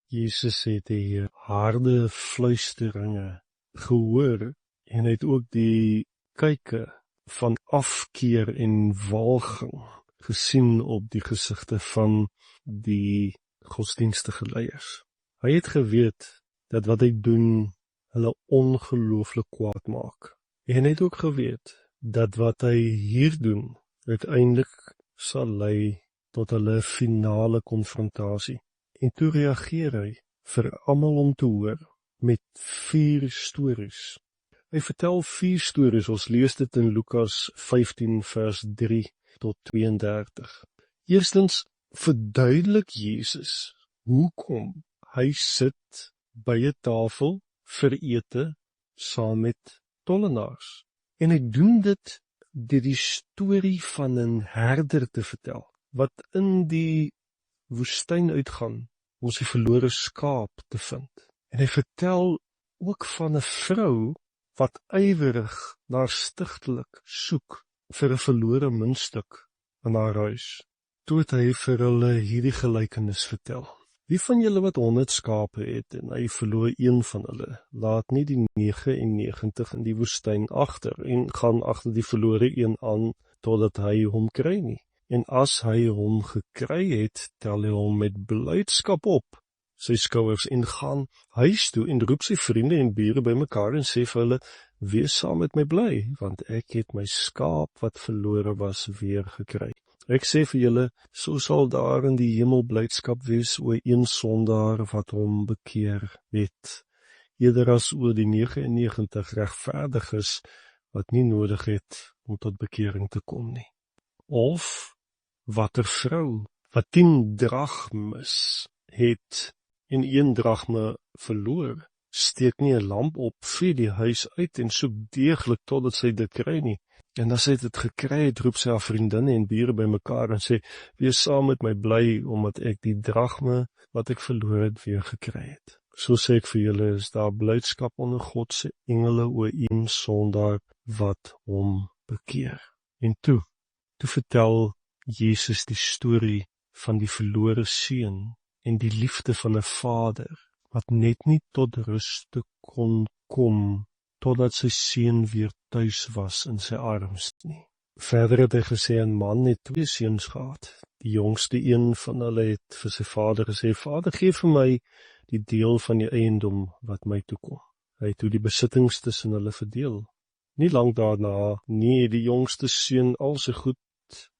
Jesus het die harde fluisteringe gehoor en het ook die kyke van afkeer en walging gesien op die gesigte van die godsdienstige leiers. Hy het geweet dat wat hy doen hulle ongelooflik kwaad maak. En hy het ook geweet dat wat hy hier doen uiteindelik sal lei tot hulle finale konfrontasie. En toe reageer hy vir almal om te hoor met 4 stories. Hy vertel 4 stories, ons lees dit in Lukas 15 vers 3 tot 32. Eerstens verduidelik Jesus hoekom hy sit by 'n tafel vir ete saam met tollenaars. En hy doen dit deur die storie van 'n herder te vertel, wat in die woestyn uitgaan om sy verlore skaap te vind. En hy vertel ook van 'n vrou wat ywerig naar stigtelik soek vir 'n verlore muntstuk in haar huis. Toe het hy vir hulle hierdie gelykenis vertel. Wie van julle wat 100 skape het en hy verloor een van hulle, laat nie die 99 in die woestyn agter en gaan agter die verlore een aan totdat hy hom kry nie. En as hy hom gekry het, tel hy hom met blydskap op sy skouers en gaan huis toe en roep sy vriende en bure bymekaar en sê vir hulle, wees saam met my bly, want ek het my skaap wat verlore was weer gekry. Ek sê vir julle, so sal daar in die hemel blydskap wees oor een sondaar wat hom bekeer het, eerder as oor die 99 regverdiges wat nie nodig het om tot bekering te kom nie. Of watter vrou wat 10 drachmes het en 1 drachme verloor, steek nie 'n lamp op, vee die huis uit en soek deeglik totdat sy dit kry nie. En as sy dit gekry het, roep sy haar vriendinne en bure bymekaar en sê, wees saam met my bly, omdat ek die drachme wat ek verloor het weer gekry het. So sê ek vir julle, is daar blydskap onder God se engele oor een sondaar wat hom bekeer. En toe vertel Jesus die storie van die verlore seun en die liefde van 'n vader wat net nie tot rus te kon kom totdat sy seun weer tuis was in sy arms nie. Verder het hy gesê, 'n man het 2 seuns gehad. Die jongste een van hulle het vir sy vader gesê, Vader, gee vir my die deel van die eiendom wat my toekom. Hy het toe die besittings tussen hulle verdeel. Nie lank daarna nie het die jongste seun al sy goed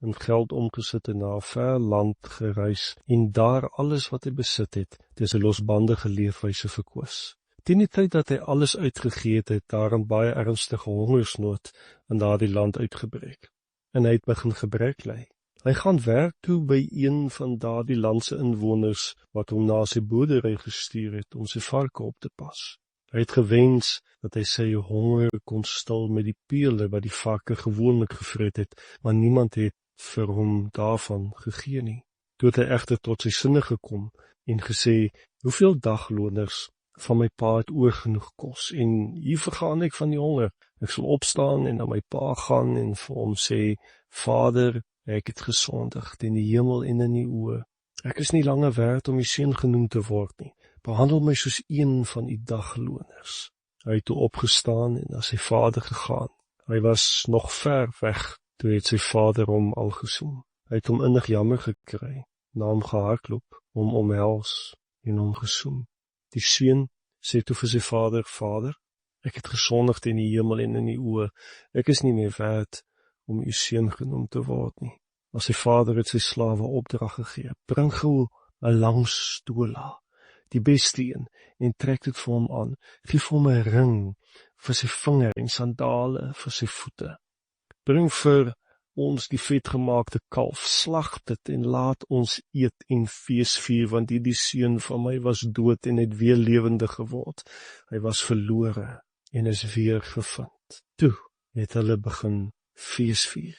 en geld omgesit en na 'n ver land gereis en daar alles wat hy besit het, dis 'n losbandige leefwyse verkwis. Teen die tyd dat hy alles uitgegee het, daar 'n baie ernstige hongersnood in daardie land uitgebreek. En hy het begin gebrek ly. Hy gaan werk toe by een van daardie landse inwoners wat hom na sy boerdery gestuur het om sy varke op te pas. Hy het gewens dat hy sy honger kon stil met die pele wat die varke gewoonlik gevreet het, maar niemand het vir hom daarvan gegee nie. Toe het hy egter tot sy sinne gekom en gesê, hoeveel dagloners van my pa het oor genoeg kos, en hier vergaan ek van die honger. Ek sal opstaan en na my pa gaan en vir hom sê, Vader, ek het gesondig teen die hemel en in die oë. Ek is nie langer werd om u seun genoem te word nie. Behandel my soos een van u dagloners. Hy het toe opgestaan en na sy vader gegaan. Hy was nog ver weg, toe het sy vader hom al gesoen. Hy het hom innig jammer gekry, na hom gehardloop, hom omhels en hom gesoen. Die seun sê toe vir sy vader, Vader, ek het gesondig teen die hemel en in die oë. Ek is nie meer werd om u seun genoem te word nie. Maar sy vader het sy slawe opdrag gegee, bring gou 'n lang stola, die beste een, en trek dit vir hom aan. Geef hom 'n ring vir sy vinger en sandale vir sy voete. Bring vir ons die vetgemaakte kalf, slag dit en laat ons eet en feesvier, want die seun van my was dood en het weer lewendig geword. Hy was verlore en is weer gevind. Toe het hulle begin feesvier.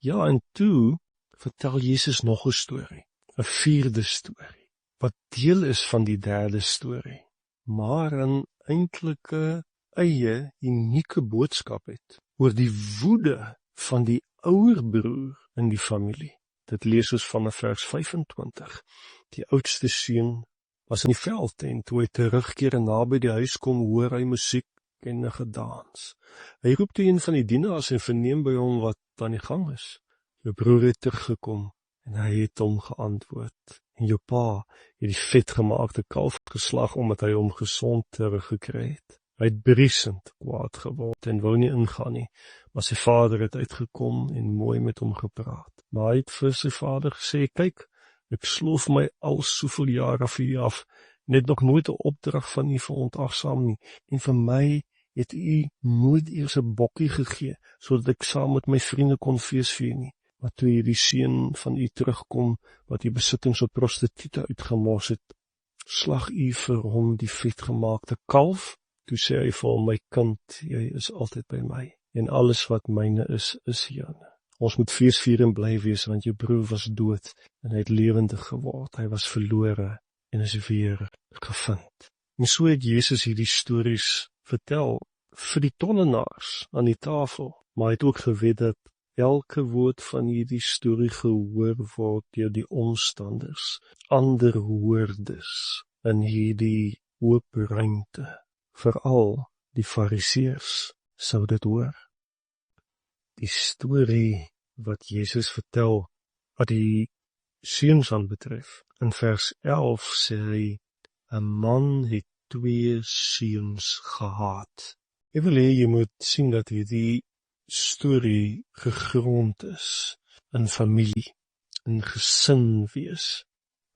Ja, en toe vertel Jesus nog 'n storie, 'n 4de storie, wat deel is van die 3de storie, maar 'n eintlike eie unieke boodskap het oor die woede van die ouer broer in die familie. Dit lees ons van vers 25. Die oudste seun was in die veld en toe hy terugkeer en naby die huis kom, hoor hy musiek en 'n gedans. Hy roep toe een van die dienaars en verneem by hom wat aan die gang is. Jou broer het teruggekom en hy het hom geantwoord. En jou pa het die vetgemaakte kalf geslag omdat hy hom gesond teruggekry het. Hy het briesend kwaad geword en wou nie ingaan nie, maar sy vader het uitgekom en mooi met hom gepraat. Maar hy het vir sy vader gesê, kyk, ek sloof my al soveel jare vir u af, en het nog nooit 'n opdrag van u verontagsaam nie, en vir my het u nooit eers 'n bokkie gegee, sodat ek saam met my vriende kon feesvier nie. Maar toe hierdie seun van u terugkom, wat die besittings op prostituie uitgemors het, slag u vir hom die vetgemaakte kalf. Toe sê hy vir hom, my kind, jy is altyd by my, en alles wat myne is joune. Ons moet feesvier en bly wees, want jou broer was dood, en hy het lewendig geword. Hy was verlore, en is weer gevind. En so het Jesus hierdie stories vertel, vir die tollenaars aan die tafel, maar hy het ook geweet dat elke woord van hierdie storie gehoor word deur die omstanders, ander hoorders, in hierdie oop ruimte. Veral die fariseërs sou dit hoor. Die storie wat Jesus vertel, wat die seuns aanbetref, in vers 11 sê hy, 'n man het 2 seuns gehad. Ek wil hê jy moet sien dat hierdie storie gegrond is in familie, in gesin wees.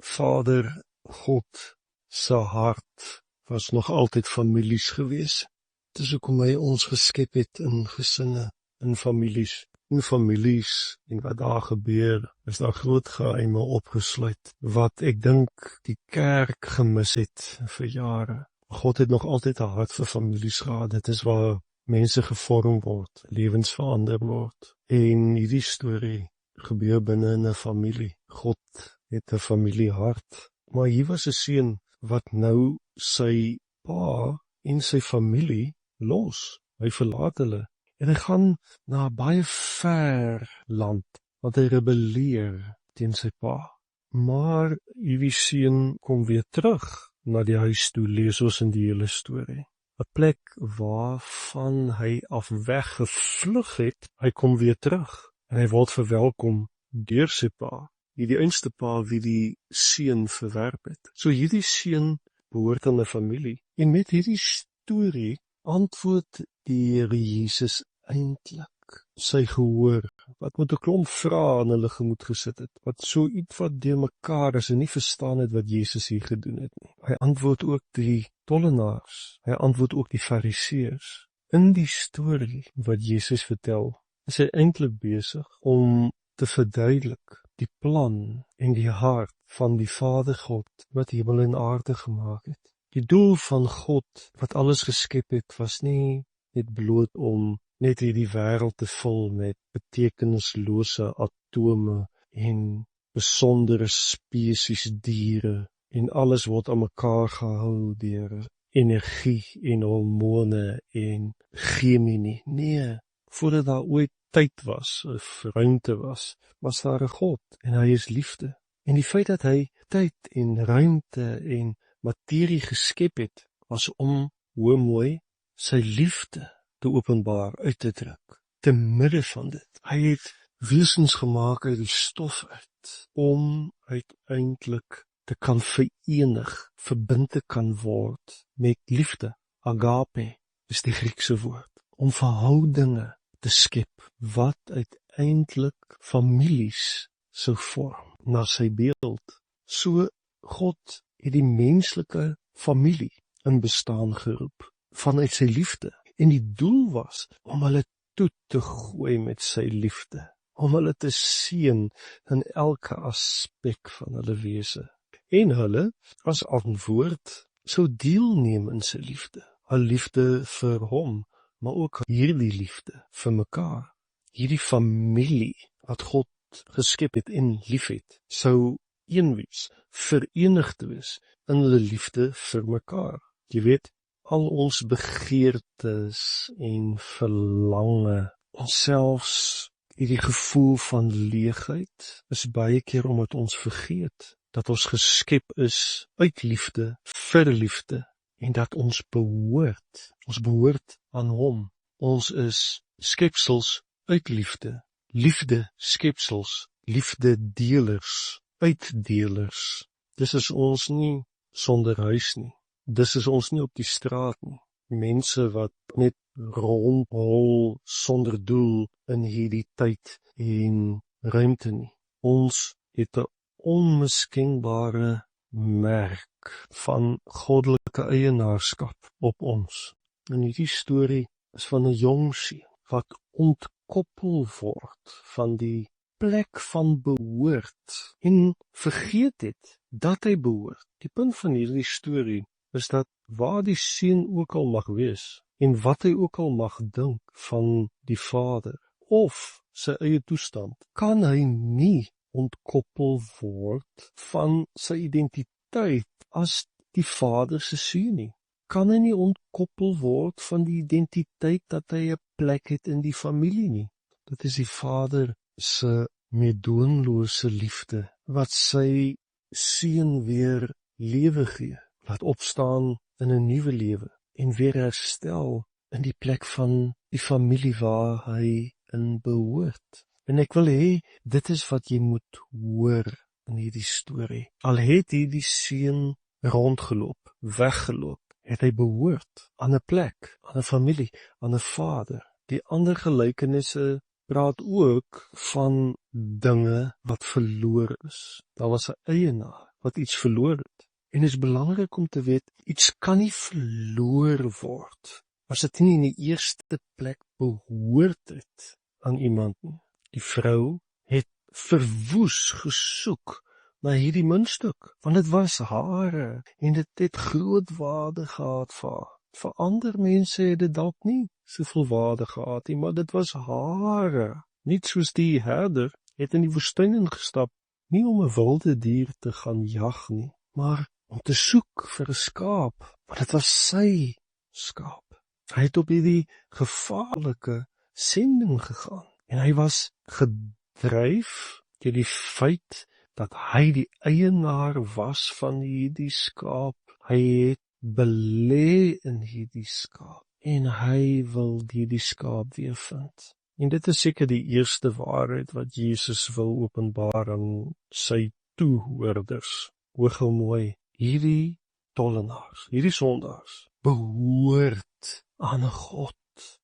Vader God se hart was nog altyd families gewees. Dis hoekom hy ons geskep het in gesinne, in families. In families, en wat daar gebeur, is daar groot geheime opgesluit, wat ek dink die kerk gemis het vir jare. God het nog altyd 'n hart vir families gehad. Dit is waar mense gevorm word, lewens verander word. En hierdie storie gebeur binne in 'n familie. God het 'n familiehart. Maar hier was 'n seun wat nou sy pa en sy familie los. Hy verlaat hulle. En hy gaan na 'n baie ver land, want hy rebelleer teen sy pa. Maar hierdie seun kom weer terug na die huis toe, lees ons in die hele storie. 'n Plek waarvan hy af weggevlug het, hy kom weer terug. En hy word verwelkom deur sy pa, die einste pa wie die seun verwerp het. So hierdie seun behoort aan 'n familie. En met hierdie storie antwoord die Here Jesus eintlik sy gehoor, wat met 'n klomp vrae in hulle gemoed gesit het, wat so iets wat deur mekaar is en nie verstaan het wat Jesus hier gedoen het nie. Hy antwoord ook die tollenaars, hy antwoord ook die fariseërs. In die storie wat Jesus vertel, is hy eintlik besig om te verduidelik die plan en die hart van die Vader God wat hemel en aarde gemaak het. Die doel van God wat alles geskep het, was nie net bloot om net hierdie wêreld te vul met betekenislose atome en besondere spesies diere en alles word aan mekaar gehou deur energie en hormone en chemie nie. Nee, voordat daar ooit tyd was, of ruimte was daar 'n God en hy is liefde. En die feit dat hy tyd en ruimte en materie geskep het, was om, hoe mooi, sy liefde te openbaar, uit te druk, te midde van dit. Hy het wesens gemaak uit die stof uit, om uiteindelik te kan verenig, verbind te kan word met liefde. Agape is die Griekse woord, om verhoudinge te skep, wat uiteindelik families sou vorm, na sy beeld. So God het die menslike familie in bestaan geroep, vanuit sy liefde. En die doel was om hulle toe te gooi met sy liefde, om hulle te seën in elke aspek van hulle wese. En hulle, as antwoord, sou deelneem in sy liefde. 'n Liefde vir hom, maar ook hierdie liefde vir mekaar. Hierdie familie wat God geskep het en liefhet, sou een wees, verenigd wees in hulle liefde vir mekaar. Jy weet, al ons begeertes en verlange, onsselfs hierdie gevoel van leegheid, is baie keer omdat ons vergeet dat ons geskep is uit liefde, vir liefde, en dat ons behoort aan hom. Ons is skepsels uit liefde, liefde skepsels, liefde delers, uitdelers. Dis is ons nie sonder huis nie, dis is ons nie op die straat nie, mense wat net rondhol sonder doel in hierdie tyd en ruimte nie. Ons het 'n onmiskenbare merk van goddelike eienaarskap op ons. En hierdie storie is van 'n jong seun wat ontkoppel word van die plek van behoort en vergeet het dat hy behoort. Die punt van hierdie storie is dat waar die seun ook al mag wees en wat hy ook al mag dink van die vader of sy eie toestand, kan hy nie ontkoppel word van sy identiteit as die vader se seun nie. Kan hy nie ontkoppel word van die identiteit dat hy 'n plek het in die familie nie. Dit is die vader se meedoenlose liefde wat sy seun weer lewe gee, laat opstaan in 'n nuwe lewe en weer herstel in die plek van die familie waar hy in behoort. En ek wil hê, dit is wat jy moet hoor in hierdie storie. Al het hierdie seun rondgeloop, weggeloop, het hy behoort aan 'n plek, aan 'n familie, aan 'n vader. Die ander gelykenisse praat ook van dinge wat verloor is. Daar was 'n eienaar wat iets verloor het. En dit is belangrik om te weet, iets kan nie verloor word as dit nie in die eerste plek behoort het aan iemand nie. Die vrou het verwoes gesoek na hierdie muntstuk, want dit was hare en dit het groot waarde gehad vir haar. Vir ander mense het dit dalk nie soveel waarde gehad nie, maar dit was hare. Niet soos die herder het in die woestyn ingestap, nie om 'n wilde dier te gaan jag nie, maar om te soek vir 'n skaap, want dit was sy skaap. Hy het op hierdie gevaarlike sending gegaan, en hy was gedryf deur die feit dat hy die eienaar was van hierdie skaap. Hy het belê in hierdie skaap, en hy wil hierdie skaap weer vind. En dit is seker die eerste waarheid wat Jesus wil openbaar aan sy toehoorders. Hoor gou mooi, hierdie tollenaars, hierdie sondaars, behoort aan 'n God,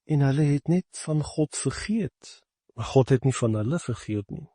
en hulle het net van God vergeet. Maar God het nie van hulle vergeet nie.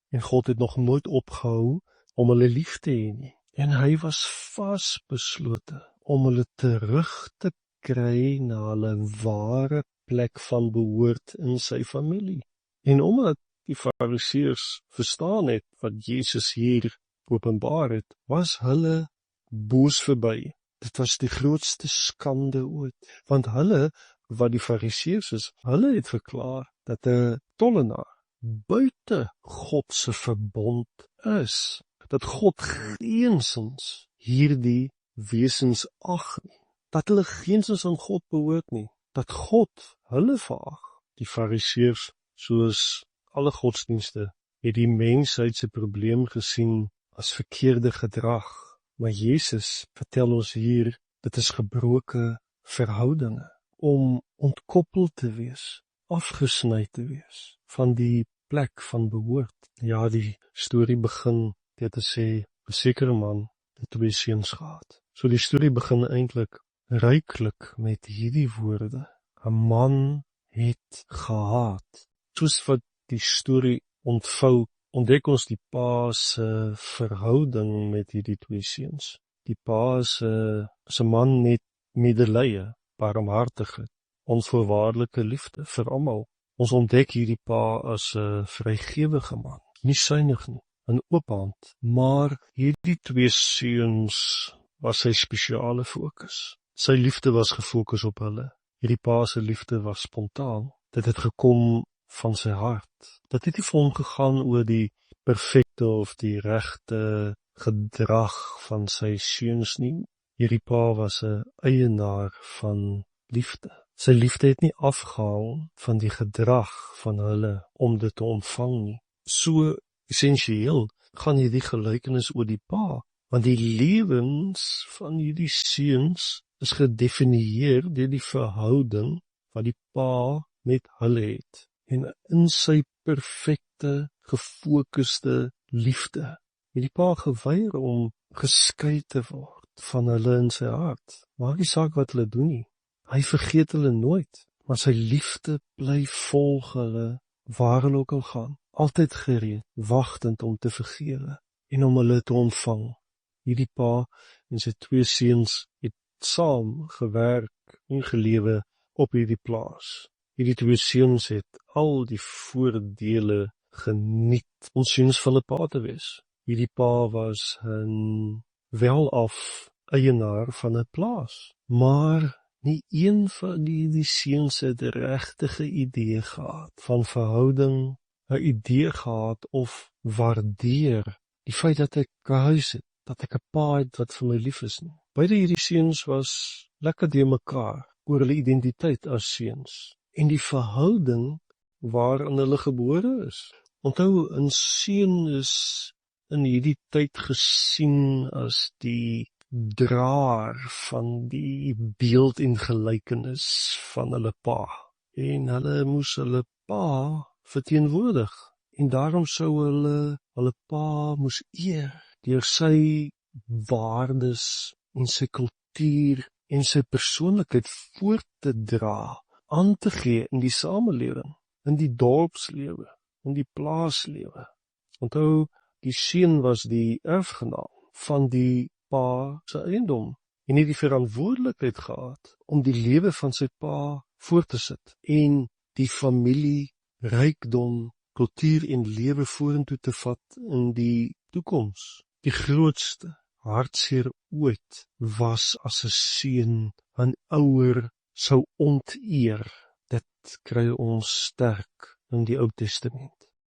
En God het nog nooit opgehou om hulle lief te hê nie. En hy was vasbeslote om hulle terug te kry na hulle ware plek van behoort in sy familie. En omdat die Fariseërs verstaan het wat Jesus hier openbaar het, was hulle boos verby. Dit was die grootste skande ooit, want hulle, wat die Fariseërs is, hulle het verklaar dat 'n tollenaar buite God se verbond is, dat God geensins hierdie wesens ag nie, dat hulle geensins aan God behoort nie, dat God hulle verag. Die Fariseërs, soos alle godsdienste, het die mensheid se probleem gesien as verkeerde gedrag, maar Jesus vertel ons hier, dit is gebroke verhoudinge, om ontkoppel te wees, afgesny te wees van die plek van behoort. Ja, die storie begin deur te sê, 'n sekere man het 2 seuns gehad. So die storie begin eintlik ryklik met hierdie woorde. 'n Man het gehaat. Soos wat die storie ontvou, ontdek ons die pa se verhouding met hierdie 2 seuns. Die pa is 'n man met medelee, barmhartigheid, onvoorwaardelike liefde vir almal. Ons ontdek hierdie pa as 'n vrygewige man, nie suinig nie, 'n oop hand, maar hierdie 2 seuns was sy spesiale fokus. Sy liefde was gefokus op hulle. Hierdie pa se liefde was spontaan. Dit het gekom van sy hart. Dit het nie vir hom gegaan oor die perfekte of die regte gedrag van sy seuns nie. Hierdie pa was 'n eienaar van liefde. Sy liefde het nie afgehaal van die gedrag van hulle om dit te ontvang nie. So essensieel gaan hierdie gelykenis oor die pa, want die lewens van hierdie seuns is gedefinieer deur die verhouding wat die pa met hulle het. En in sy perfekte, gefokusde liefde het die pa geweier om geskei te word van hulle in sy hart. Maak nie saak wat hulle doen nie. Hy vergeet hulle nooit, maar sy liefde bly volg hulle waar hulle ook al gaan. Altyd gereed, wagtend om te vergewe en om hulle te ontvang. Hierdie pa en sy 2 seuns het saam gewerk en gelewe op hierdie plaas. Hierdie 2 seuns het al die voordele geniet om seuns van 'n pa te wees. Hierdie pa was 'n welaf eienaar van 'n plaas, maar nie een van die seuns het 'n regtige idee gehad van verhouding, 'n idee gehad of waardeer die feit dat ek 'n huis het, dat ek 'n pa het wat vir my lief is nie. Beide hierdie seuns was lekker deur mekaar oor hulle identiteit as seuns en die verhouding waarin hulle gebore is. Onthou, 'n seun is in hierdie tyd gesien as die draer van die beeld en gelykenis van hulle pa. En hulle moes hulle pa verteenwoordig. En daarom sou hulle pa moes eer deur sy waardes en sy kultuur en sy persoonlikheid voort te dra, aan te gee in die samelewing, in die dorpslewe, in die plaaslewe. Onthou, die seun was die erfgenaam van die pa se eiendom en het die verantwoordelikheid gehad om die lewe van sy pa voort te sit en die familie, rykdom, kultuur en lewe vorentoe te vat in die toekoms. Die grootste hartseer ooit was as 'n seun 'n ouer sou onteer. Dit kry ons sterk in die Ou Testament.